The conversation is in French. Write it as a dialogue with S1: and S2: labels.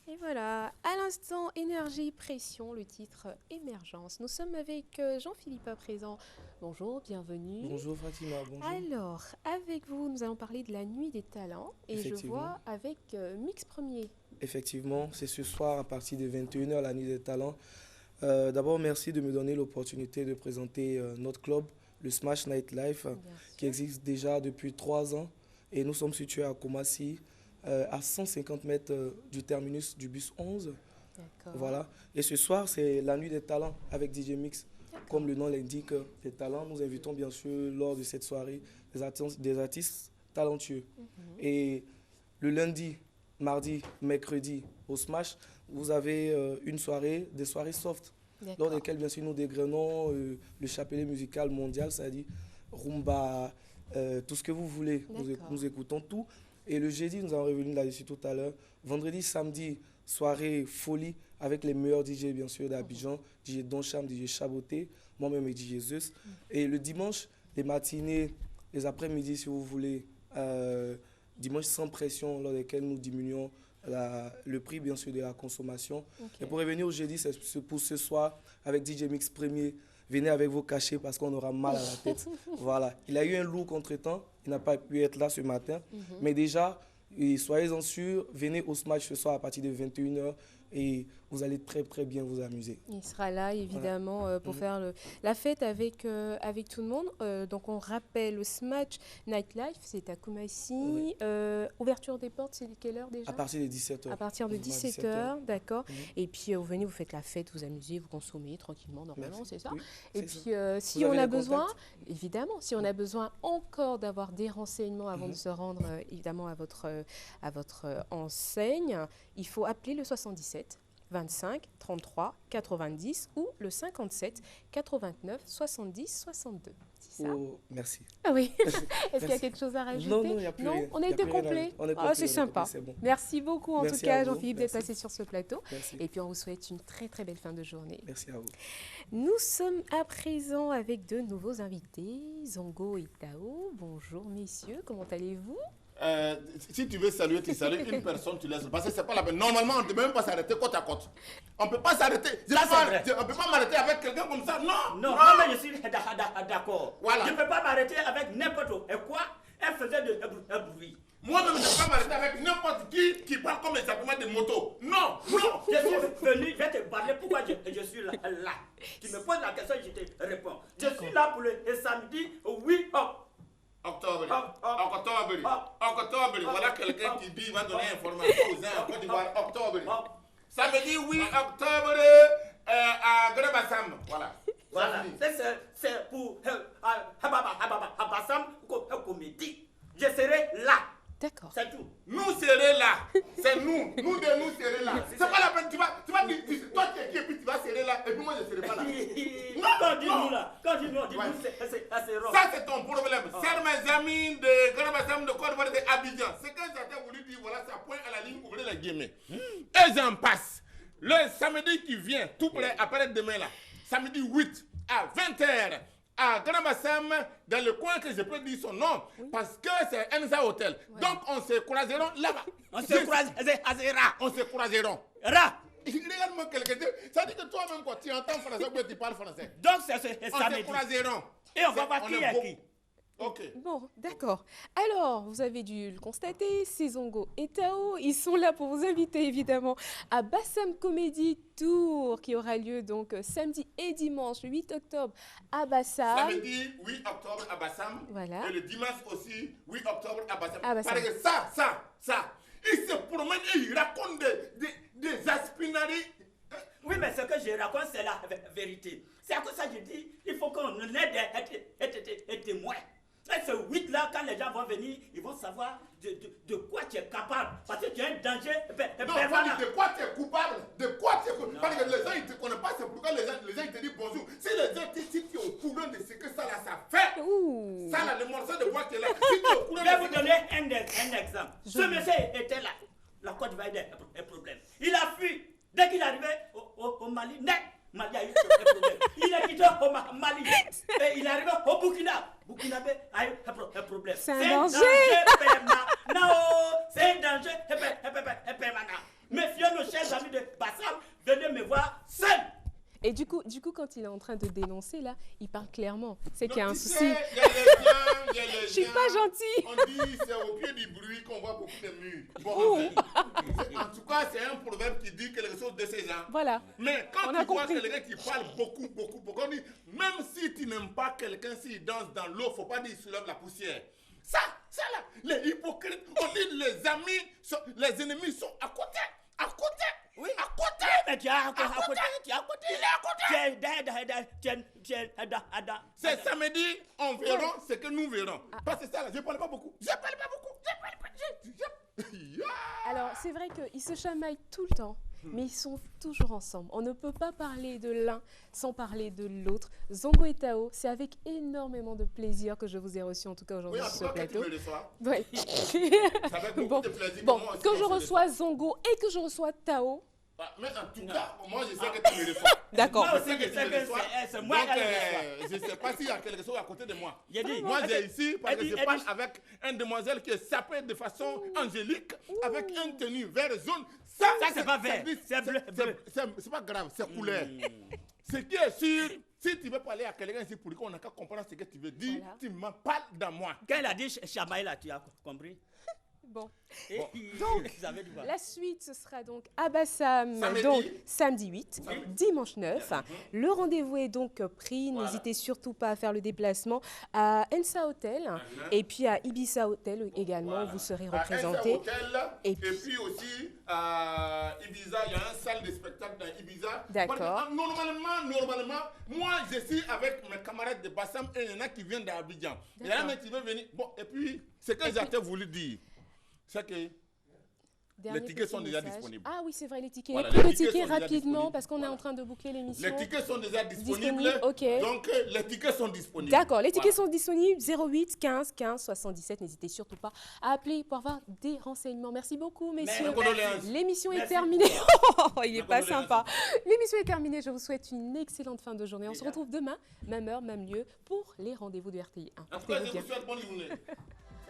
S1: Et voilà, à l'instant, énergie, pression, le titre émergence. Nous sommes avec Jean-Philippe à présent. Bonjour, bienvenue.
S2: Bonjour Fatima, bonjour.
S1: Alors, avec vous, nous allons parler de la nuit des talents. Et je vois avec Mix Premier.
S2: Effectivement, c'est ce soir à partir de 21h, la nuit des talents. D'abord, merci de me donner l'opportunité de présenter notre club, le Smash Nightlife, qui existe déjà depuis 3 ans. Et nous sommes situés à Koumassi, à 150 mètres du terminus du bus 11. Voilà. Et ce soir, c'est la nuit des talents avec DJ Mix. Comme le nom l'indique, des talents. Nous invitons bien sûr lors de cette soirée des artistes talentueux. Et le lundi, mardi, mercredi au Smash, vous avez des soirées soft, lors desquelles bien sûr nous dégrainons le chapelet musical mondial, c'est-à-dire rumba, tout ce que vous voulez. Nous écoutons tout. Et le jeudi, nous allons revenir là-dessus tout à l'heure. Vendredi, samedi, soirée folie avec les meilleurs DJ bien sûr d'Abidjan, DJ Doncham, DJ Chaboté, moi-même et DJ Zeus. Et le dimanche, les matinées, les après-midi si vous voulez, dimanche sans pression, lors desquels nous diminuons le prix bien sûr de la consommation. Et pour revenir au jeudi, c'est pour ce soir avec DJ Mix Premier. Venez avec vos cachets parce qu'on aura mal à la tête. Voilà. Il a eu un lourd contretemps. Il n'a pas pu être là ce matin. Mais déjà, soyez-en sûrs, venez au Smash ce soir à partir de 21h et vous allez très très bien vous amuser.
S1: Il sera là évidemment pour faire la fête avec tout le monde. Donc on rappelle le Smash Nightlife, c'est à Koumassi. Ouverture des portes, c'est quelle heure déjà?
S2: À partir de 17h.
S1: À partir de 17h, d'accord. Et puis vous venez, vous faites la fête, vous amusez, vous consommez tranquillement, normalement, c'est ça. Et puis si on a besoin, évidemment, si on a besoin encore d'avoir des renseignements avant de se rendre évidemment à votre enseigne, il faut appeler le 77 25 33 90 ou le 57 89 70 62. C'est ça?
S2: Merci.
S1: Ah oui. Est-ce qu'il y a quelque chose à rajouter?
S2: Non, il n'y a plus rien.
S1: On a été complet. C'est sympa.
S2: Bon.
S1: Merci beaucoup en tout cas, Jean-Philippe, d'être passé sur ce plateau.
S2: Merci.
S1: Et puis on vous souhaite une très très belle fin de journée.
S2: Merci à vous.
S1: Nous sommes à présent avec de nouveaux invités, Zongo et Tao. Bonjour messieurs, comment allez-vous?
S3: Si tu veux saluer, tu salues une personne, tu laisses. Parce que c'est pas la peine. Normalement, on ne peut même pas s'arrêter côte à côte. On ne peut pas s'arrêter. On ne peut pas m'arrêter avec quelqu'un comme ça. Non.
S4: Non, mais je suis d'accord.
S3: Voilà.
S4: Je ne peux pas m'arrêter avec n'importe où. Et quoi? Elle faisait un bruit.
S3: Moi-même, je ne peux pas m'arrêter avec n'importe qui parle comme exactement de moto. Non.
S4: Je suis venu, je vais te parler pourquoi je suis là. Tu me poses la question, je te réponds. Je suis là pour le samedi 8
S3: octobre. Voilà quelqu'un qui dit, va donner information aux gens en Côte d'Ivoire. Octobre. Samedi 8 octobre à Grébasam. Voilà.
S4: C'est pour Habassam Comédie. Je serai là.
S1: D'accord.
S4: C'est tout.
S3: Nous serons là. C'est nous. Nous serons là. C'est pas la peine. Tu vas dire, toi qui es qui et puis tu vas serrer là et puis moi je serai pas là.
S4: Quand dis-nous là. Quand dis-nous, c'est rond.
S3: Ça c'est ton problème. C'est mes amis de Grébasam, de Côte d'Ivoire, de Abidjan. C'est quand j'étais voulu dire, voilà, ça pointe à la ligne, ouvrez les guillemets. Et j'en passe. Le samedi qui vient, tout près, après demain là, samedi 8 à 20h. À Gramassam, dans le coin que je peux dire son nom, parce que c'est Enza Hotel. Donc on se croiseront là-bas.
S4: On se
S3: croiseront.
S4: Ra.
S3: Regarde-moi quelqu'un. Ça dit que toi-même, quand tu entends français, tu parles français.
S4: Donc c'est
S3: samedi. On se croiseront.
S4: Et on va voir qui est qui.
S3: Ok.
S1: Bon, d'accord. Alors, vous avez dû le constater, c'est Zongo et Tao. Ils sont là pour vous inviter, évidemment, à Bassam Comedy Tour, qui aura lieu donc samedi et dimanche, le 8 octobre, à Bassam.
S3: Samedi 8 octobre à Bassam.
S1: Voilà.
S3: Et le dimanche aussi, 8 octobre à Bassam.
S1: À Bassam.
S3: Parce que ça, ils se promènent et ils racontent des aspinaries.
S4: Oui, mais ce que je raconte, c'est la vérité. C'est à cause de ça que je dis, il faut qu'on ait des témoins. Et ce 8 là, quand les gens vont venir, ils vont savoir de quoi tu es capable. Parce que tu as un danger.
S3: Non, de quoi tu es coupable. Parce que les gens ils ne te connaissent pas, c'est pourquoi les gens ils te disent bonjour. Si les gens si tu es au courant de ce que ça là, ça fait. Ça là, le morceau de bois qui est là. Si tu es au courant
S4: je vais vous donner un exemple. Ce monsieur était là. La Côte d'Ivoire a un problème. Il a fui. Dès qu'il est arrivé au Mali, Mali a eu un problème. Il a quitté au Mali. Et il est arrivé au Burkina. Burkinabé a eu un problème.
S1: C'est un danger.
S4: C'est un danger permanent. Méfions-nous chez
S1: du coup, quand il est en train de dénoncer, là, il parle clairement. C'est qu'il y a un souci.
S3: Il y a les gens, il y a les
S1: Je suis
S3: gens.
S1: pas gentille.
S3: On dit c'est au pied du bruit qu'on voit beaucoup de murs. Bon, en tout cas, c'est un proverbe qui dit quelque chose de ces gens.
S1: Voilà.
S3: Mais quand
S1: On a
S3: tu vois
S1: compris.
S3: quelqu'un qui parle beaucoup, on dit, même si tu n'aimes pas quelqu'un, s'il danse dans l'eau, il ne faut pas dire qu'il soulève la poussière. Ça là, les hypocrites, on dit les amis, les ennemis sont à côté. Oui, à côté.
S4: Mais tu es à côté. Tu es à côté.
S3: Il est à côté. C'est samedi, on verra ce que nous verrons. Parce que ça, là, je ne parle pas beaucoup.
S1: Alors, c'est vrai qu'ils se chamaillent tout le temps, mais ils sont toujours ensemble. On ne peut pas parler de l'un sans parler de l'autre. Zongo et Tao, c'est avec énormément de plaisir que je vous ai reçus, en tout cas aujourd'hui
S3: Oui, en
S1: sur
S3: tout
S1: ce
S3: cas,
S1: plateau.
S3: tu me reçois.
S1: Ouais.
S3: Ça fait beaucoup
S1: Bon,
S3: de plaisir.
S1: bon,
S3: pour moi aussi,
S1: quand je
S3: on se
S1: reçois Zongo et que je reçois Tao,
S3: Mais en tout cas, moi je sais que tu me reçois.
S1: d'accord.
S4: Moi
S3: Je sais que tu me reçois.
S4: c'est moi
S3: Donc,
S4: qui le
S3: je ne sais pas s'il y a quelque chose à côté de moi.
S4: J'ai dit,
S3: Moi, j'ai ici, parce que
S4: Eddie,
S3: je parle avec une demoiselle qui est sapée de façon angélique, avec une tenue vert jaune. Ça
S4: c'est pas vert, c'est bleu.
S3: C'est pas grave, c'est couleur. Ce qui est sûr, si tu veux parler à quelqu'un ici pour qu'on n'a qu'à comprendre ce que tu veux dire,
S1: Voilà.
S3: tu m'en parles dans moi.
S4: Quand il a dit Chamaï, là, tu as compris?
S1: Bon.
S4: Donc,
S1: La suite, ce sera donc à Bassam,
S3: Samedi.
S1: donc samedi 8, dimanche 9. Le rendez-vous est donc pris.
S3: Voilà.
S1: N'hésitez surtout pas à faire le déplacement à Ensa Hotel et puis à Ibiza Hotel également.
S3: Voilà.
S1: Vous serez
S3: À
S1: représentés.
S3: un hôtel,
S1: Et
S3: et puis aussi à Ibiza, il y a une salle de spectacle dans Ibiza.
S1: D'accord.
S3: Parce que, normalement, moi je suis avec mes camarades de Bassam et il y en a qui viennent d'Abidjan. Il y en a même qui veulent venir. Bon, et puis, ce que j'ai voulu dire, c'est que
S1: Dernier
S3: les tickets
S1: petit
S3: sont déjà
S1: message.
S3: disponibles.
S1: Ah oui, c'est vrai, les tickets.
S3: Voilà,
S1: Les prix
S3: les
S1: de
S3: tickets
S1: tickets
S3: sont déjà
S1: rapidement
S3: disponibles.
S1: parce qu'on est
S3: Voilà.
S1: en train de boucler l'émission.
S3: les tickets sont déjà disponibles.
S1: Disponibles, ok.
S3: Donc, les tickets sont disponibles.
S1: D'accord, les tickets
S3: Voilà.
S1: sont disponibles 08 15 15 77. N'hésitez surtout pas à appeler pour avoir des renseignements. Merci beaucoup, messieurs.
S3: Merci.
S1: L'émission est
S4: Merci.
S1: terminée. Il est pas
S3: Merci.
S1: sympa. L'émission est terminée. Je vous souhaite une excellente fin de journée. On se
S4: Déjà.
S1: retrouve demain, même heure, même lieu, pour les rendez-vous de RTI 1.
S3: En tout cas,
S1: Portez-vous
S3: je
S1: bien.
S3: vous souhaite bonne journée.